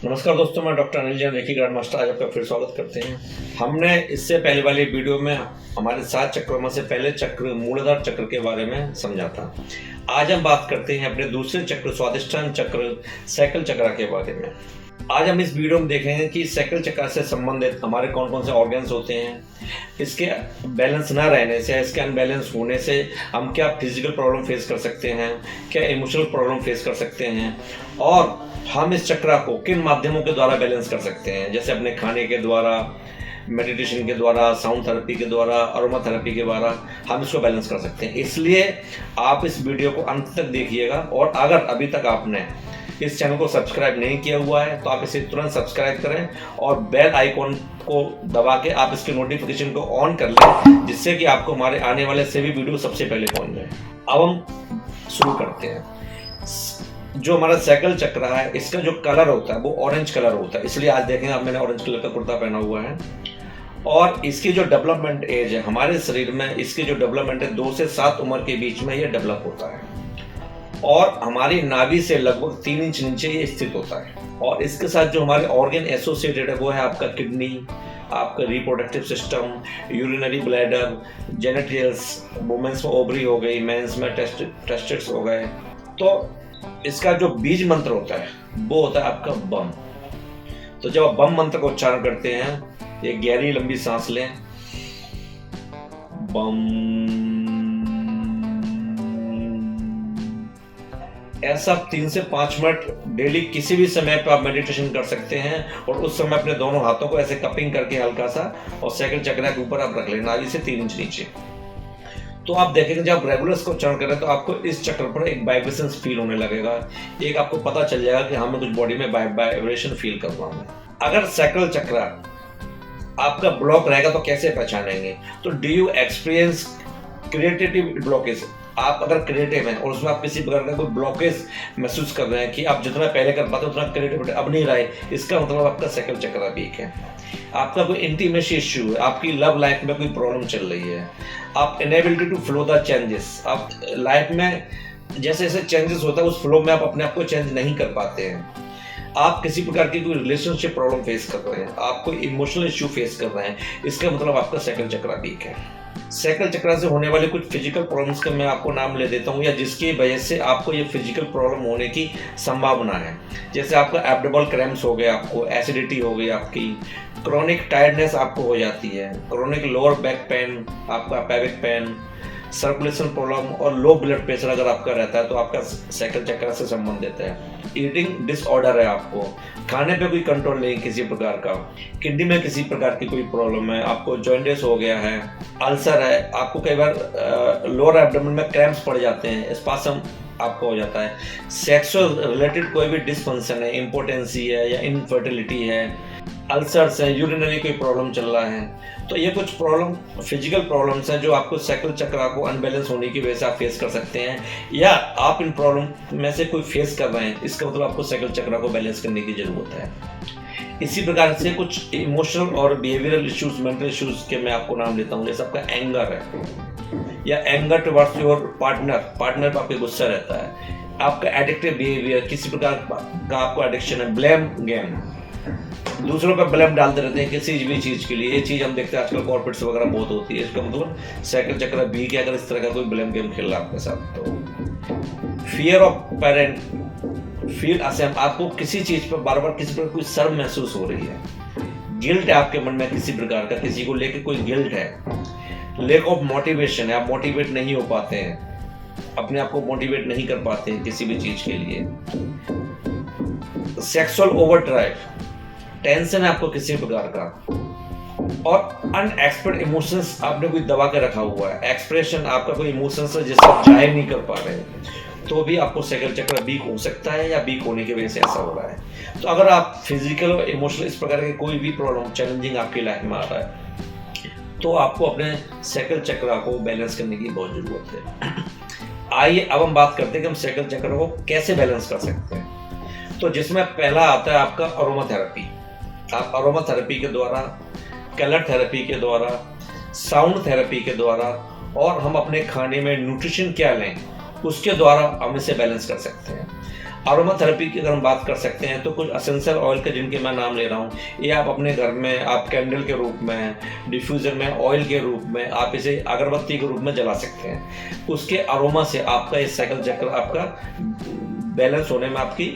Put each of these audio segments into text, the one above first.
नमस्कार दोस्तों, मैं doctor Anil Jain, reiki grand master. आज आपका फिर स्वागत करते हैं। हमने इससे पहले वाली वीडियो में हमारे 7 चक्रों में से पहले चक्र मूलाधार चक्र के बारे में समझा था। आज हम बात करते हैं अपने दूसरे चक्र स्वादिष्ठान चक्र सैकल चक्र के बारे में। आज हम इस वीडियो में देखेंगे कि सैकल चक्र से संबंधित हमारे कौन कौन से ऑर्गन्स होते हैं, इसके बैलेंस ना रहने से, इसके अनबैलेंस होने से हम क्या फिजिकल प्रॉब्लम फेस कर सकते हैं, क्या इमोशनल प्रॉब्लम फेस कर सकते हैं, और हम इस चक्र को किन माध्यमों के द्वारा बैलेंस कर सकते हैं, जैसे अपने खाने के द्वारा, मेडिटेशन के द्वारा, साउंड थेरेपी के द्वारा, अरोमा थेरेपी के द्वारा हम इसको बैलेंस कर सकते हैं। इसलिए आप इस वीडियो को अंत तक देखिएगा, और अगर अभी तक आपने इस चैनल को सब्सक्राइब नहीं किया हुआ है तो आप इसे तुरंत सब्सक्राइब करें और बेल आइकॉन को दबा के आप इसके नोटिफिकेशन को ऑन कर लें, जिससे कि आपको हमारे आने वाले सभी वीडियो सबसे पहले पहुंच जाए। अब हम शुरू करते हैं। जो हमारा सैकल चक्र है, इसका जो कलर होता है वो ऑरेंज कलर होता है, इसलिए आज देखेंगे अब मैंने ऑरेंज कलर का कुर्ता पहना हुआ है। और इसकी जो डेवलपमेंट एज है हमारे शरीर में, इसकी जो डेवलपमेंट है 2 से 7 उम्र के बीच में ये डेवलप होता है, और हमारी नाभि से लगभग 3 इंच नीचे ये स्थित होता है। और इसके साथ जो हमारे ऑर्गन एसोसिएटेड है वो है आपका किडनी, आपका reproductive system, urinary bladder, genitals, women's में ओवरी हो गई, मेंस में टेस्टिस हो गए। तो इसका जो बीज मंत्र होता है वो होता है आपका बम। तो जब आप बम मंत्र का उच्चारण करते हैं, एक गहरी लंबी सांस लें, बम। ऐसा 3 से 5 मिनट डेली किसी भी समय पर आप मेडिटेशन कर सकते हैं, और उस समय अपने दोनों हाथों को ऐसे कपिंग करके हल्का सा, और सैकल चक्र के ऊपर आप रख लें, नाभि से 3 इंच नीचे। तो आप देखेंगे जब आप रेगुलर इसको उच्चारण करें तो आपको इस चक्र पर एक वाइब्रेशन फील होने लगेगा। एक आपको पता चल जाएगा कि हमें कुछ बॉडी में वाइब्रेशन फील कर रहा हूँ। अगर सैकल चक्र आपका ब्लॉक रहेगा तो कैसे पहचानेंगे? तो do you experience creative blockage? आप अगर क्रिएटिव हैं और उसमें आप किसी प्रकार का कोई ब्लॉकेज महसूस कर रहे हैं कि आप जितना पहले कर पाते उतना क्रिएटिविटी अब नहीं रहे, इसका मतलब आपका सैकल चक्र वीक है। आपका कोई इंटीमेसी इश्यू है, आपकी लव लाइफ में कोई प्रॉब्लम चल रही है, आप inability to flow the changes, आप लाइफ में जैसे जैसे चेंजेस होता है उस फ्लो में आप अपने आप को चेंज नहीं कर पाते हैं, आप किसी प्रकार की कोई रिलेशनशिप प्रॉब्लम फेस कर रहे हैं, आप कोई इमोशनल इश्यू फेस कर रहे हैं, इसका मतलब आपका सैकल चक्र वीक है। सैकल चक्र से होने वाले कुछ फिजिकल प्रॉब्लम्स का मैं आपको नाम ले देता हूँ, या जिसकी वजह से आपको ये फिजिकल प्रॉब्लम होने की संभावना है। जैसे आपका एब्डोमिनल क्रैम्प्स हो गया, आपको एसिडिटी हो गई, आपकी क्रोनिक टायर्डनेस आपको हो जाती है, क्रोनिक लोअर बैक पेन, आपका पेल्विक पेन, सर्कुलेशन प्रॉब्लम और लो ब्लड प्रेशर अगर आपका रहता है तो आपका सैकल चक्र से संबंधित है। ईटिंग डिसऑर्डर है, आपको खाने पे कोई कंट्रोल नहीं किसी प्रकार का, किडनी में किसी प्रकार की कोई प्रॉब्लम है, आपको जॉइंटिस हो गया है, अल्सर है, आपको कई बार लोअर एब्डोमेन में क्रैम्प्स पड़ जाते हैं, स्पासम आपको हो जाता है, सेक्सुअल रिलेटेड कोई भी डिसफंक्शन है, इम्पोर्टेंसी है या इनफर्टिलिटी है, अल्सर्स है, यूरिनरी कोई प्रॉब्लम चल रहा है। तो ये कुछ प्रॉब्लम फिजिकल प्रॉब्लम्स हैं जो आपको सैकल चक्र को अनबैलेंस होने की वजह से आप फेस कर सकते हैं, या आप इन प्रॉब्लम में से कोई फेस कर रहे हैं, इसका मतलब आपको सैकल चक्र को बैलेंस करने की जरूरत है। इसी प्रकार से कुछ इमोशनल और बिहेवियरल इश्यूज, मेंटल इश्यूज के मैं आपको नाम लेता हूँ। जैसे आपका एंगर है, या एंगर टुवर्ड्स योर पार्टनर पर आपके गुस्सा रहता है, आपका एडिक्टिव बिहेवियर, किसी प्रकार का आपको एडिक्शन है, ब्लेम गेम, दूसरों पर ब्लेम डालते रहते हैं किसी भी चीज़ के लिए। ये चीज़ हम देखते हैं आजकल कॉर्पोरेट्स वगैरह बहुत होती है, इसका मतलब सैकल चक्र वीक है अगर इस तरह का कोई ब्लेम गेम खेल रहा है आपके साथ। तो फियर ऑफ पेरेंट, फील असेम, आपको किसी चीज़ पर बार बार किसी पर कोई शर्म महसूस हो रही है, गिल्ट है आपके मन में किसी प्रकार का, किसी को लेकर कोई गिल्ट है, लैक ऑफ मोटिवेशन है, आप मोटिवेट नहीं हो पाते हैं, अपने आप को मोटिवेट नहीं कर पाते हैं किसी भी चीज़ के लिए, सेक्सुअल ओवरड्राइव, टेंशन है आपको किसी प्रकार का, और अनएक्सप्रेस्ड इमोशंस आपने कोई दबा के रखा हुआ है, एक्सप्रेशन आपका कोई इमोशंस है जिसको आप जाहिर नहीं कर पा रहे हैं, तो भी आपको सैकल चक्र वीक हो सकता है, या वीक होने की वजह से ऐसा हो रहा है। तो अगर आप फिजिकल और इमोशनल इस प्रकार के कोई भी प्रॉब्लम चैलेंजिंग आपकी लाइफ में आ रहा है तो आपको अपने सैकल चक्र को बैलेंस करने की बहुत जरूरत है। आइए अब हम बात करते हैं कि हम सैकल चक्र को कैसे बैलेंस कर सकते हैं। तो जिसमें पहला आता है आपका अरोमा थेरेपी। आप अरोमा थेरेपी के द्वारा, कलर थेरेपी के द्वारा, साउंड थेरेपी के द्वारा, और हम अपने खाने में न्यूट्रिशन क्या लें उसके द्वारा हम इसे बैलेंस कर सकते हैं। अरोमा थेरेपी की अगर हम बात कर सकते हैं तो कुछ एसेंशियल ऑयल के जिनके मैं नाम ले रहा हूँ, ये आप अपने घर में आप कैंडल के रूप में, डिफ्यूज़र में ऑयल के रूप में, आप इसे अगरबत्ती के रूप में जला सकते हैं। उसके अरोमा से आपका ये साइकिल चक्र आपका बैलेंस होने में आपकी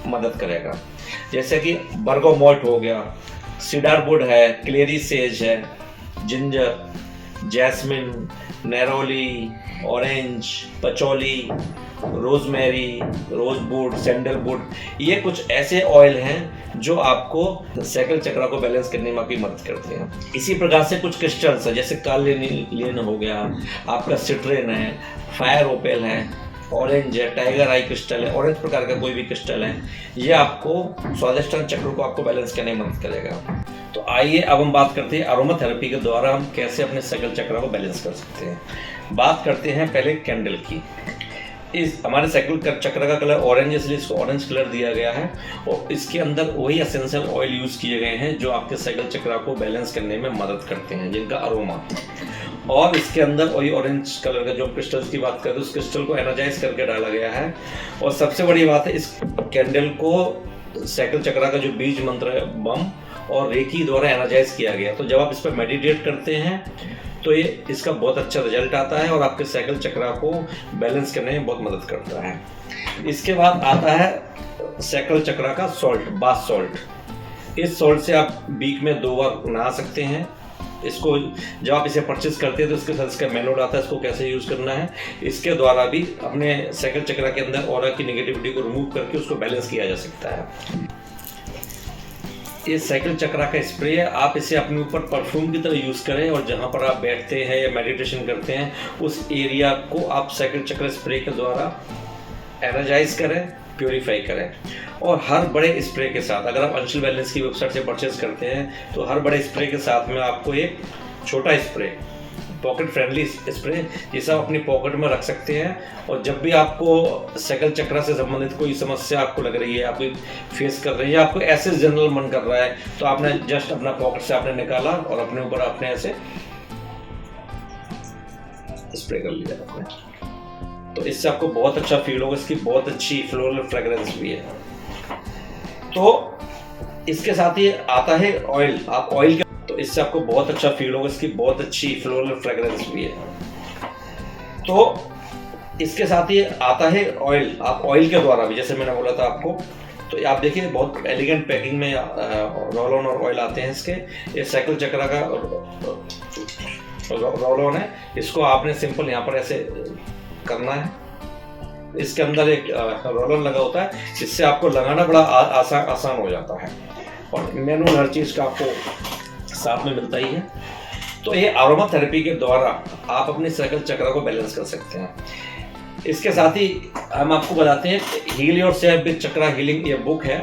मदद करेगा। जैसे कि बर्गामोट हो गया, सीडर वुड है, क्लेरी सेज है, ginger, jasmine, neroli, orange, patchouli, rosemary, rosewood, sandalwood, ये कुछ ऐसे ऑयल हैं जो आपको साइकिल चक्र को बैलेंस करने में आपकी मदद करते हैं। इसी प्रकार से कुछ क्रिस्टल्स है, जैसे कार्निलियन हो गया, आपका सिट्रेन है, फायर ओपेल है, ऑरेंज है, टाइगर आई क्रिस्टल है, ऑरेंज प्रकार का कोई भी क्रिस्टल है, ये आपको स्वादिष्टान चक्र को आपको बैलेंस करने में मदद करेगा। तो आइए अब हम बात करते हैं अरोमा थेरेपी के द्वारा हम कैसे अपने साइकिल चक्र को बैलेंस कर सकते हैं। बात करते हैं पहले कैंडल की। इस हमारे साइकिल चक्र का कलर ऑरेंज है, इसलिए इसको ऑरेंज कलर दिया गया है और इसके अंदर वही एसेंशियल ऑयल यूज़ किए गए हैं जो आपके साइकिल चक्र को बैलेंस करने में मदद करते हैं, जिनका अरोमा। और इसके अंदर वही ऑरेंज कलर का जो क्रिस्टल्स की बात करें तो उस क्रिस्टल को एनर्जाइज करके डाला गया है। और सबसे बड़ी बात है, इस कैंडल को साइकिल चक्र का जो बीज मंत्र है बम और रेकी द्वारा एनर्जाइज किया गया। तो जब आप इस पर मेडिटेट करते हैं तो ये इसका बहुत अच्छा रिजल्ट आता है और आपके साइकिल चक्र को बैलेंस करने में बहुत मदद करता है। इसके बाद आता है साइकिल चक्र का सॉल्ट, बाथ सॉल्ट। इस सॉल्ट से आप वीक में 2 बार नहा सकते हैं। इसको जब आप इसे परचेज करते हैं तो इसके साथ इसका मैनुअल आता है, इसको कैसे यूज़ करना है। इसके द्वारा भी अपने साइकिल चक्र के अंदर ऑरा की नेगेटिविटी को रिमूव करके उसको बैलेंस किया जा सकता है। ये साइकिल चक्र का स्प्रे है, आप इसे अपने ऊपर परफ्यूम की तरह यूज़ करें और जहाँ पर आप बैठते हैं या मेडिटेशन करते हैं उस एरिया को आप साइकिल चक्र स्प्रे के द्वारा एनर्जाइज करें, प्योरीफाई करें। और हर बड़े स्प्रे के साथ, अगर आप अंशुल वेलनेस की वेबसाइट से परचेज करते हैं तो हर बड़े स्प्रे के साथ में आपको एक छोटा स्प्रे, पॉकेट फ्रेंडली स्प्रे, जिसे आप अपनी पॉकेट में रख सकते हैं। और जब भी आपको साइकिल चक्र से संबंधित कोई समस्या आपको लग रही है, आप फेस कर रही है, आपको ऐसे जनरल मन कर रहा है, तो आपने जस्ट अपना पॉकेट से आपने निकाला और अपने ऊपर आपने ऐसे स्प्रे कर लिया आपने, तो इससे आपको बहुत अच्छा फील होगा। इसकी बहुत अच्छी फ्लोरल फ्रेग्रेंस भी है। तो इसके साथ ही आता है ऑयल, आप ऑयल के, तो इससे आपको बहुत अच्छा फील होगा। इसकी बहुत अच्छी फ्लोरल फ्रेग्रेंस भी है। तो इसके साथ ही आता है ऑयल, आप ऑयल के द्वारा भी, जैसे मैंने बोला था आपको, तो आप देखिए बहुत एलिगेंट पैकिंग में रोल ऑन और ऑयल आते हैं इसके। ये साइकिल चक्र का रोल ऑन है, इसको आपने सिंपल यहाँ पर ऐसे करना है। इसके अंदर एक रोल ऑन लगा होता है, जिससे आपको लगाना बड़ा आसान हो जाता है और मैनुअल हर चीज़ का आपको साथ में मिलता ही है। तो ये अरोमा थेरेपी के द्वारा आप अपने साइकिल चक्र को बैलेंस कर सकते हैं। इसके साथ ही हम आपको बताते हैं heal yourself with chakra healing, ये बुक है।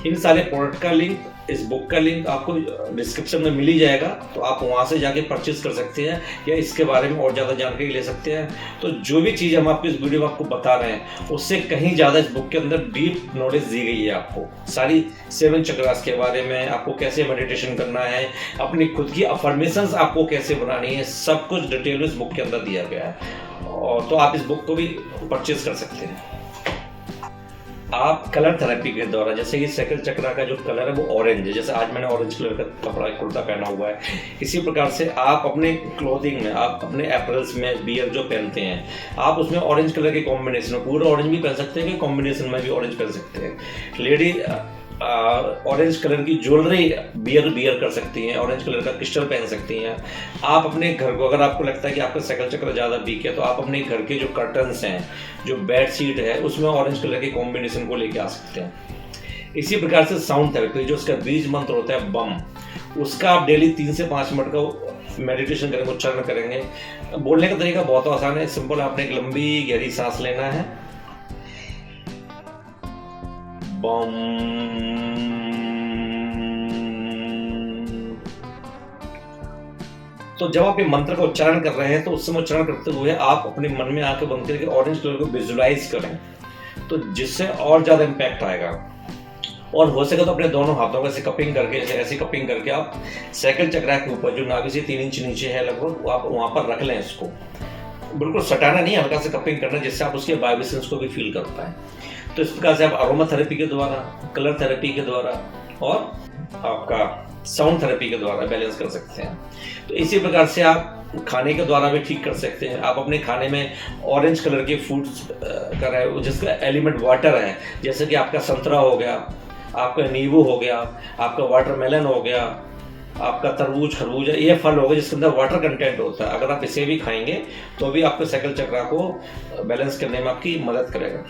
इन सारे प्रोडक्ट का लिंक, इस बुक का लिंक आपको डिस्क्रिप्शन में मिल ही जाएगा, तो आप वहाँ से जाके परचेज कर सकते हैं या इसके बारे में और ज़्यादा जानकारी ले सकते हैं। तो जो भी चीज़ हम आपको इस वीडियो में आपको बता रहे हैं उससे कहीं ज़्यादा इस बुक के अंदर डीप नॉलेज दी गई है आपको। सारी 7 चक्रास के बारे में, आपको कैसे मेडिटेशन करना है, अपनी खुद की अफर्मेशंस आपको कैसे बनानी है, सब कुछ डिटेल में इस बुक के अंदर दिया गया है। और तो आप इस बुक को भी परचेज कर सकते हैं। आप कलर थेरेपी के द्वारा, जैसे कि साइकिल चक्र का जो कलर है वो ऑरेंज है, जैसे आज मैंने ऑरेंज कलर का कपड़ा कुर्ता पहना हुआ है, इसी प्रकार से आप अपने क्लोथिंग में, आप अपने एप्रल्स में, बियर जो पहनते हैं, आप उसमें ऑरेंज कलर के कॉम्बिनेशन में, पूरा ऑरेंज भी पहन सकते हैं कि कॉम्बिनेशन में भी ऑरेंज पहन सकते हैं। लेडी ऑरेंज कलर की ज्वेलरी बियर कर सकती हैं, ऑरेंज कलर का क्रिस्टल पहन सकती हैं। आप अपने घर को, अगर आपको लगता है कि आपका साइकिल चक्र ज़्यादा वीक है, तो आप अपने घर के जो कर्टन्स हैं, जो बेड शीट है, उसमें ऑरेंज कलर के कॉम्बिनेशन को लेके आ सकते हैं। इसी प्रकार से साउंड थेरेपी, जो उसका बीज मंत्र होता है बम, उसका आप डेली 3 से 5 मिनट का मेडिटेशन करेंगे, उच्चारण करेंगे। बोलने का तरीका बहुत आसान है, सिंपल। आपने एक लंबी गहरी सांस लेना है, बम। तो जब आप ये मंत्र का उच्चारण कर रहे हैं तो उस समय उच्चारण करते हुए आप अपने मन में आंखें बंद करके ऑरेंज कलर को विजुलाइज करें, तो जिससे और ज्यादा इम्पैक्ट आएगा। और हो सके तो अपने दोनों हाथों को ऐसे कपिंग करके, ऐसी कपिंग करके आप साइकिल चक्र के ऊपर जो नाभि से 3 इंच नीचे है लगभग, आप वहां पर रख लें। इसको बिल्कुल सटाना नहीं, हल्का से कपिंग करना, जिससे आप उसके वाइब्रेशंस को भी फील कर पाएं। तो इस प्रकार से आप अरोमा थेरेपी के द्वारा, कलर थेरेपी के द्वारा और आपका साउंड थेरेपी के द्वारा बैलेंस कर सकते हैं। तो इसी प्रकार से आप खाने के द्वारा भी ठीक कर सकते हैं। आप अपने खाने में ऑरेंज कलर के फूड्स करें जिसका एलिमेंट वाटर है, जैसे कि आपका संतरा हो गया, आपका नींबू हो गया, आपका वाटरमेलन हो गया, आपका तरबूज, खरबूज, ये फल हो गए जिसके अंदर वाटर कंटेंट होता है। अगर आप इसे भी खाएंगे तो भी आपके साइकिल चक्र को बैलेंस करने में आपकी मदद करेगा।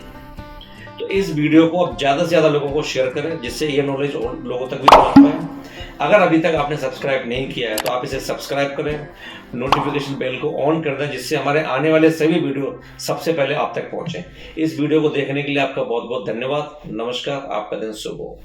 तो इस वीडियो को आप ज़्यादा से ज़्यादा लोगों को शेयर करें जिससे ये नॉलेज लोगों तक भी पहुंच पाए। अगर अभी तक आपने सब्सक्राइब नहीं किया है तो आप इसे सब्सक्राइब करें, नोटिफिकेशन बेल को ऑन कर दें जिससे हमारे आने वाले सभी वीडियो सबसे पहले आप तक पहुंचे। इस वीडियो को देखने के लिए आपका बहुत बहुत धन्यवाद। नमस्कार, आपका दिन शुभ हो।